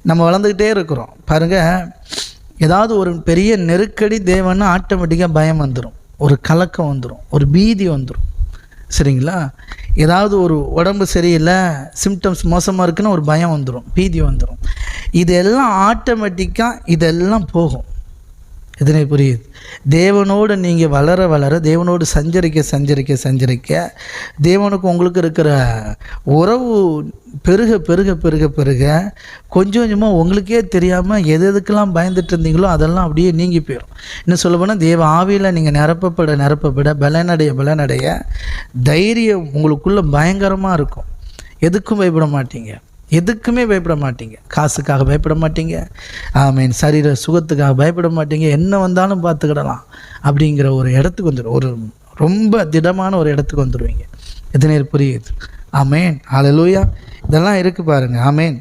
நம்ம வளர்ந்துக்கிட்டே இருக்கிறோம் பாருங்கள். ஏதாவது ஒரு பெரிய நெருக்கடி தேவைன்னா ஆட்டோமேட்டிக்காக பயம் வந்துடும், ஒரு கலக்கம் வந்துடும், ஒரு பீதி வந்துடும். சரிங்களா? ஏதாவது ஒரு உடம்பு சரியில்லை, சிம்டம்ஸ் மோசமாக இருக்குன்னு ஒரு பயம் வந்துடும், பீதி வந்துடும். இதெல்லாம் ஆட்டோமேட்டிக்காக இதெல்லாம் போகும். இதனை புரியுது? தேவனோடு நீங்கள் வளர வளர, தேவனோடு சஞ்சரிக்க தேவனுக்கு உங்களுக்கு இருக்கிற உறவு பெருக பெருக பெருக பெருக கொஞ்சம் கொஞ்சமாக உங்களுக்கே தெரியாமல் எதுக்கெல்லாம் பயந்துட்டு இருந்தீங்களோ அதெல்லாம் அப்படியே நீங்கி போயிடும். இன்னும் சொல்ல போனால் தேவ ஆவியில் நீங்கள் நிரப்பப்பட பலனடைய தைரியம் உங்களுக்குள்ளே பயங்கரமாக இருக்கும். எதுக்கும் பயப்பட மாட்டீங்க, எதுக்குமே பயப்பட மாட்டீங்க. காசுக்காக பயப்பட மாட்டீங்க, ஆமீன், சரீர சுகத்துக்காக பயப்பட மாட்டீங்க. என்ன வந்தாலும் பார்த்துக்கிடலாம் அப்படிங்கிற ஒரு இடத்துக்கு வந்துடும், ஒரு ரொம்ப திடமான ஒரு இடத்துக்கு வந்துடுவீங்க. எத்தனை புரியுது? ஆமேன், ஹல்லேலூயா. இதெல்லாம் இருக்குது பாருங்கள். ஆமேன்.